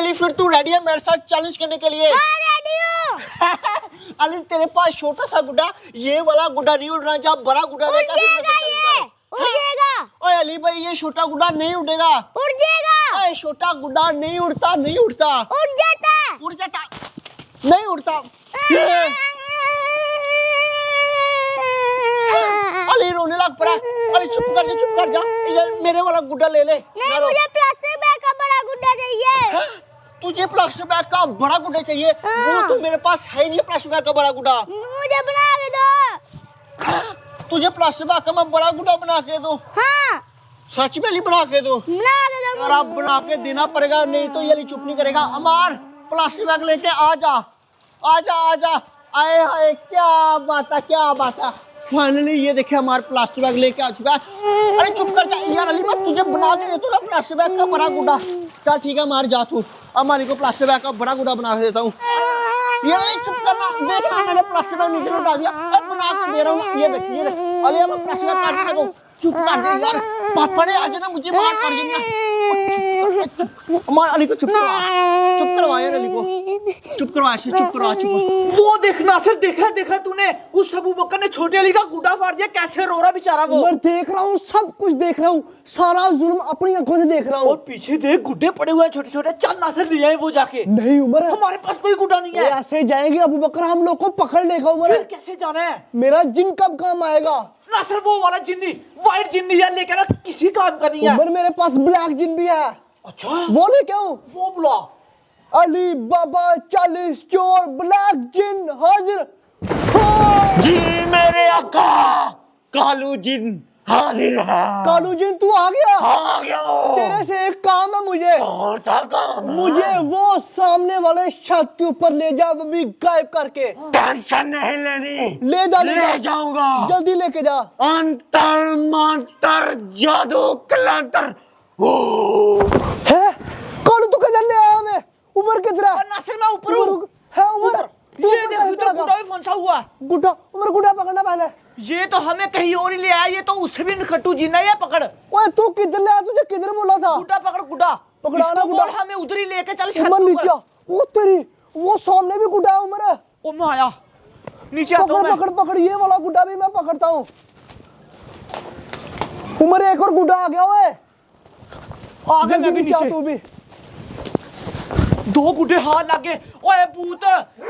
अली फिर तू रेडी है मेरे साथ चैलेंज करने के लिए? हाँ रेडी हूँ। अली तेरे पास छोटा सा गुड्डा, ये वाला गुड्डा नहीं उड़ना, जब बड़ा गुड्डा लेकर उड़ जाएगा। ओए अली भाई ये छोटा गुड्डा नहीं उड़ेगा। उड़ जाएगा। ओए छोटा गुड्डा नहीं उड़ता, नहीं उड़ता। उड़ जाता। उड़ जाता नहीं उड़ता। अली रोने लग पड़ा। अली चुप कर जा, इधर मेरे वाला गुड्डा ले ले। नहीं मुझे प्लास्टिक बैग का बड़ा गुड्डा चाहिए। तुझे प्लास्टिक बैग का बड़ा गुड्डा चाहिए? वो तो मेरे पास है नहीं प्लास्टिक बैग का बड़ा गुड्डा। मुझे बना के दो। तुझे प्लास्टिक बैग का मैं बड़ा गुड्डा बना के दूं? हाँ सच में ली बना के दूं? बना के दो। यार अब बना के देना पड़ेगा, नहीं तो ये चुप नहीं करेगा। अमार प्लास्टिक बैग लेके आ जा। आए हाय क्या बात है। फाइनली ये देखे हमारे प्लास्टिक बैग लेके आ चुका है। अरे चुप कर जा यार अली, मैं तुझे बना के देता हूँ ना प्लास्टिक बैग का बड़ा गुड्डा। चल ठीक है मार जा तू, अब मालिक को प्लास्टिक बैग का बड़ा गुड्डा बना के देता हूँ। ये चुप करना, देख मैंने प्लास्टिक बैग नीचे लौटा दिया, अब बना के दे रहा हूँ। ये देख अली अब प्लास्टिक बैग काट के चुप कर जा यार, पापा ने आज ना मुझे मार पड़ जाएगी। हमारे अली को चुप करवा यार, अली को चुप करवा। वो देख नासिर, देखा तूने उस अबू बकर ने छोटे अली का गुड्डा फाड़ दिया, कैसे रो रहा बेचारा वो। मैं देख रहा हूँ, सब कुछ देख रहा हूँ, सारा जुल्म अपनी आंखों से देख रहा हूँ। और पीछे देख गुड्डे पड़े हुए हैं छोटे-छोटे, चल नासिर ले आए वो जाके। नहीं उमर, हमारे पास कोई गुड्डा नहीं है। ऐसे जाएंगे अबू बकर हम लोग को पकड़ लेगा उमर। फिर कैसे जाना है? मेरा जिन कब काम आएगा? नासिर वो वाला जिन्नी, वाइट जिन्नी है, लेकर ना किसी काम का नहीं है। उमर मेरे पास ब्लैक जिन भी है। अच्छा वो लेके आऊं? वो बुला। अली बाबा 40 चोर ब्लैक जिन हाजिर। जी मेरे आका, कालू जिन हाजिर है। कालू जिन तू आ गया? आ गया। तेरे से एक काम है मुझे। कौन सा काम? मुझे वो सामने वाले छत के ऊपर ले जा, वो भी गायब करके। टेंशन नहीं लेनी, ले जाऊंगा। जल्दी लेके जा। अंतर मंतर जादू कलंतर। है कालू तू किधर ले आया हमें? उमर किधर है? नासिर मैं ऊपर हूँ। है उमर? ये देख उधर गुड्डा भी फंसा हुआ। गुड्डा उमर, गुड्डा पकड़ना पहले। ये तो हमें कहीं और ही ले आया, ये तो उससे भी नखट्टू जिन्ना है। पकड़। ओए तू किधर ले आया? तुझे किधर बोला था? गुड्डा पकड़, गुड्डा पकड़ाना इसको गुड्डा। बोल हमें उधर ही लेके चल। उमर नीचे वो तेरी, वो सामने भी गुड्डा है उमर। ओ मैं आया, नीचे आता हूं मैं। पकड़ ये वाला गुड्डा भी मैं पकड़ता हूँ। उमर एक और गुड्डा आ गया। ओए आ गया मैं भी नीचे। तू भी। दो गुड्डे हाथ लगे। ओए भूत,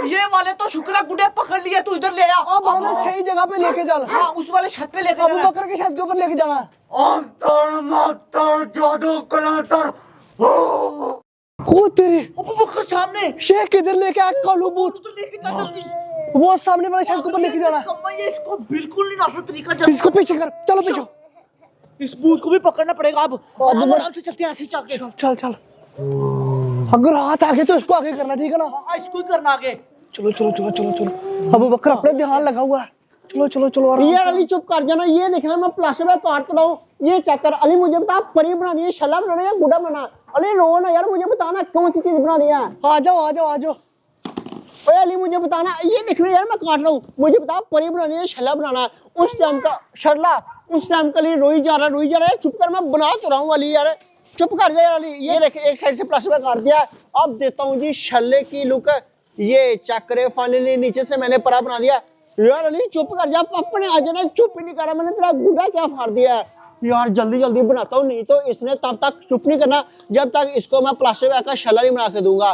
ये वाले तो शुक्र है गुड्डे पकड़ लिए, तू इधर ले आ। अब हमें सही जगह पे लेके चल। हाँ उस वाले छत पे लेके अबू बकर के छत के ऊपर लेके जाना। अंतर मंतर जादू कलंतर। वो तेरी अबू बकर सामने। शेख किधर लेके आया? कालू भूत तो लेके जा जल्दी। वो सामने वाले छत के ऊपर लेके जाना। ये इसको बिल्कुल नहीं नासर तरीका चल। इसको पीछे कर, चलो पीछे। इस भूत को भी पकड़ना पड़ेगा अब। आराम से चलते हैं, ऐसे चल के। चल अगर हाथ आगे तो इसको आगे करना, ठीक है ना? हाँ इसको ही करना आगे। चलो अबू बकर अपने ध्यान लगा हुआ है। चलो यार अली चुप कर जाना। ये देखना मैं प्लास्टिक बैग काट रहा हूँ, ये चेक कर। अली मुझे बता परी बनानी है, शला बनानी है, गुड्डा बनाना? अली रो ना यार, मुझे बताना कौन सी चीज बनानी है। आ जाओ। ओए अली मुझे बताना, ये देख रहे यार मैं काट रहा हूँ, मुझे बता परी बनानी है, शला बनाना है? उस टाइम का शरला, उस टाइम के लिए रोई जा रहा है। चुप कर, मैं बना तो रहा हूँ अली यार, चुप कर जा यार अली। ये देख एक साइड से प्लास्टिक बैग काट दिया, अब देता हूँ जी शल्ले की लुक। ये चेक करे, फाइनली नीचे से मैंने परा बना दिया। यार अली चुप कर जा, पापा ने आज ना चुप ही नहीं करा, मैंने तेरा गुड्डा क्या फाड़ दिया है। यार जल्दी बनाता हूँ, नहीं तो इसने तब तक चुप नहीं करना जब तक इसको मैं प्लास्टिक बैग का शल्ला नहीं बना के दूंगा।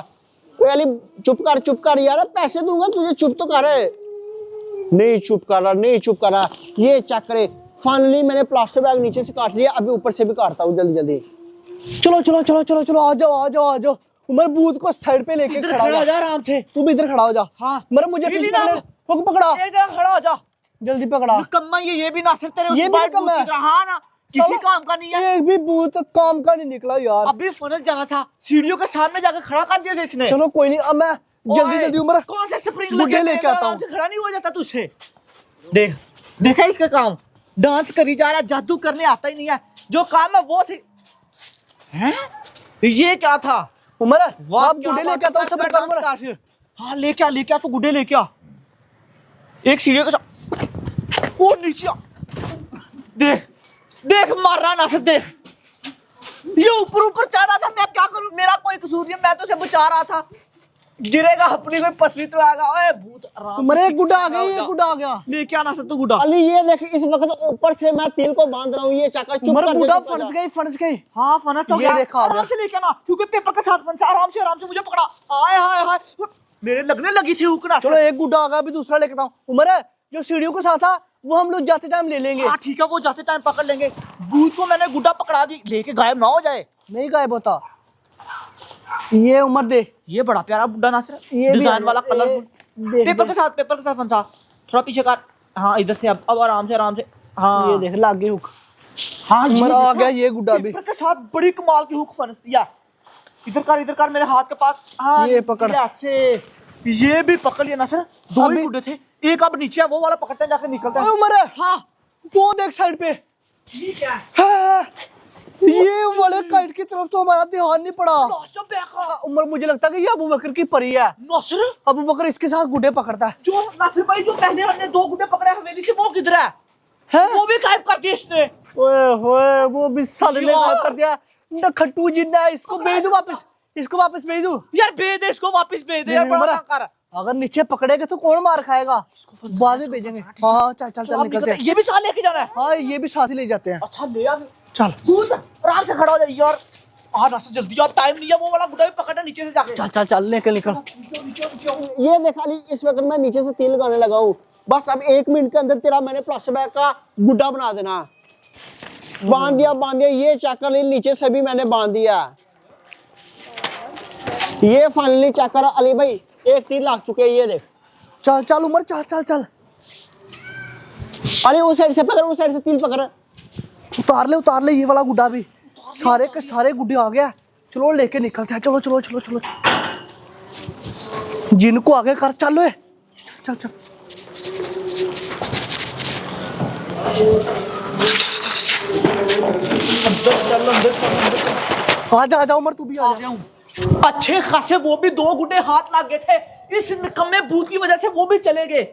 ओए अली चुप कर यार, पैसे दूंगा तुझे, चुप तो कर। नहीं चुप कर रहा। ये चेक करे, फाइनली मैंने प्लास्टिक बैग नीचे से काट लिया, अभी ऊपर से भी काटता हूँ जल्दी। चलो आ जाओ। उमर भूत को साइड पे लेके खड़ा हो जा आराम से। तू भी इधर खड़ा हो जा। हाँ मगर मुझे हुक पकड़ा। एक जगह खड़ा हो जा, जल्दी पकड़ा। कम्मा ये भी नासिर तेरे उस ये वाइट भी भूत की तरह। हाँ ना, किसी काम का नहीं है। एक भी भूत काम का नहीं निकला यार। अभी फनस जाना था, सीढ़ियों के सामने जाकर खड़ा कर दिया था इसने। चलो कोई नहीं, अब मैं जल्दी उमर कौन से स्प्रिंग गुड्डे लेके आता हूँ। खड़ा नहीं हो जाता तुझसे। देखा इसका काम, डांस करी जा रहा, जादू करने आता ही नहीं है। जो काम है वो हैं? ये क्या था उमर? वाह गुड्डे लेके आता हूँ सब उमर। हाँ लेके आ तू गुड्डे लेके आ। एक सीढ़ी के साथ वो नीचे देख मार रहा ना, देख ये ऊपर चढ़ रहा था। मैं क्या करूं, मेरा कोई कसूर कसूर नहीं, मैं तो उसे बचा रहा था। गिरेगा अपनी कोई पसली तो आएगा। ओए भूत आराम उमर से एक गुड्डा आ खड़ा हो गया, जा। एक गुड्डा आ गया। लेके आना सकता गुड्डा। अली ये देख, इस वक्त ऊपर से मैं तिल को बांध रहा हूँ, ये चाकर चुप उमर कर गुड्डा दे, फंस गई, फंस गई। हाँ फनस तो ये गया। देखा आ आराम गया। से लेके आना, क्योंकि पेपर के साथ फंसा। आराम से मुझे पकड़ा। आए हाय हाय, मेरे लगने लगी थी हुकना। चलो एक गुड्डा आ गया, अभी दूसरा लेके आता हूँ। उमर जो सीढ़ियों के साथ था वो हम लोग जाते टाइम ले लेंगे। हाँ ठीक है, वो जाते टाइम पकड़ लेंगे। भूत को मैंने गुड्डा पकड़ा दी, लेके गायब ना हो जाए। नहीं गायब होता। ये उमर देख, ये बड़ा प्यारा बुड्ढा नासिर, ये भी डिजाइन वाला कलरफुल। देख पेपर के साथ फंसा। थोड़ा पीछे कर। हाँ इधर से, अब आराम से। हाँ ये देख, लाग गई हुक। हाँ उमर आ देखा? गया ये गुड्डा भी। पेपर के साथ बड़ी कमाल की हुक फंस दिया। इधर कर मेरे हाथ के पास। हाँ ये पकड़। ऐसे ये भी पकड़ लिया ना सर। दो ही अभी- गुड्डे थे, एक अब नीचे है, वो वाला पकड़ते हैं, जाके निकलते ओए हैं। उमर, हाँ वो देख साइड पे। ये क्या है? हाँ, ये वाले काइट की तरफ तो हमारा ध्यान नहीं पड़ा। नासिर बेकार। उमर मुझे लगता है कि ये अबू बकर की परी है। नासिर, अबू बकर इसके साथ गुड्डे पकड़ता है। जो नासिर भाई जो पहले हमने 2 गुड्डे पकड़े हवेली से, वो किधर है? हैं? वो भी गायब कर दिया इसने। ओए होए, वो भी साले ने यार। गायब कर दिया। न खट्टू जिन्ना है, इसको भेज दूं वापस। इसको वापस भेज दूं। यार भेज दे इसको, वापस भेज दे यार, नहीं, बड़ा उमर, तंग कर। अगर नीचे पकड़ेगा तो कौन मार खाएगा? बाद में भेजेंगे। हाँ चल चल चल, अब निकलते हैं। ये भी साथ लेके जाना है। हाँ ये भी साथ ही ले जाते हैं। अच्छा ले आ। चल कूद, आराम से खड़ा हो जा यार। आ नासिर जल्दी, अब टाइम नहीं है, वो वाला गुड्डा भी पकड़ना नीचे से जाके। चल चल चल, निकल निकल। ये देख अली, इस वक्त मैं नीचे से तिल लगाने लगा हूँ। बस अब 1 मिनट के अंदर तेरा मैंने प्लास्टिक बैग का गुड्डा बना देना। बांध दिया। ये चाकर नीचे से भी मैंने बांध दिया। ये फाइनली चाकर अली भाई 1 तीर लाग चुके हैं, ये देख। चल चल उमर, चल चल चल। अली उस साइड से पकड़, उस साइड से तिल पकड़। उतार ले ये वाला गुड्डा भी। सारे के सारे गुड्डे आ गया। चलो लेके निकलते हैं। चलो चलो चलो चलो, जिनको आगे कर, चलो ए। चल चल आजा आजा उमर, तू भी आ जा। अच्छे खासे वो भी 2 गुड्डे हाथ लग गए थे। इस निकम्मे भूत की वजह से वो भी चले गए।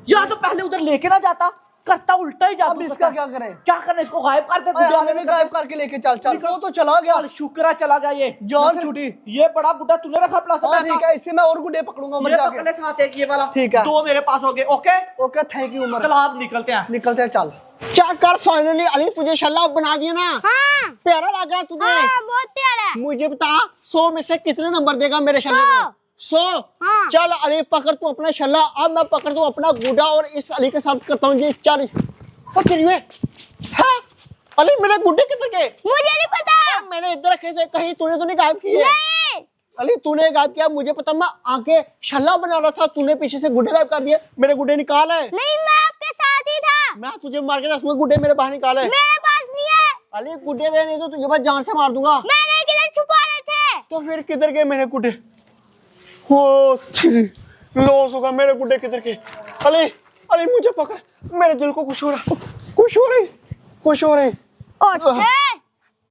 या तो पहले उधर लेके ना जाता, करता उल्टा ही जादू। अब इसका क्या करें? क्या करना, इसको गायब कर दे। गुड्डे हमें भी गायब करके लेके चल। चल वो तो चला गया। चल, शुक्र है चला गया ये। जान नासिर, छूटी। ये बड़ा गुड्डा तूने रखा प्लास्टिक हाँ बैग ठीक का। है, इससे मैं और गुड्डे पकड़ूंगा उमर ये जाके। पकड़ने साथ एक ये वाला। ठीक है। 2 मेरे पास हो गए। Okay okay, thank you Umar. चलो आप निकलते हैं। निकलते हैं, चल। चाकर फाइनली अली तुझे शल्ला बना दिया ना। हाँ प्यारा लग रहा तुझे। हाँ बहुत प्यारा है। मुझे बता 100 में से कितने नंबर देगा मेरे शल्ले को? 100। हाँ। चल अली पकड़ तू अपना शल्ला, अब मैं पकड़ तू अपना गुड्डा और इस अली के साथ करता हूँ जी 40। और चलिए हाँ? अली मेरे गुड्डे किधर गए? मुझे नहीं पता। मैंने इधर रखे थे, कहीं तूने तो नहीं गायब किए? नहीं अली तूने गायब किया, मुझे पता। मैं आगे शल्ला बना रहा था, तूने पीछे से गुड्डे गायब कर दिए। मेरे गुड्डे निकाल है। नहीं, मैं आपके साथ ही था। मैं तुझे मार के रखूंगा, गुड्डे मेरे बाहर निकाल है। मेरे पास नहीं है। अली गुड्डे दे, नहीं तो तुझे मैं जान से मार दूंगा। मैंने किधर छुपा रहे थे। तो फिर किधर गए मेरे गुड्डे? हो तेरी लॉस होगा, मेरे गुड्डे किधर गए? अली अली मुझे पकड़, मेरे दिल को खुश हो रहा, खुश हो रही। उठे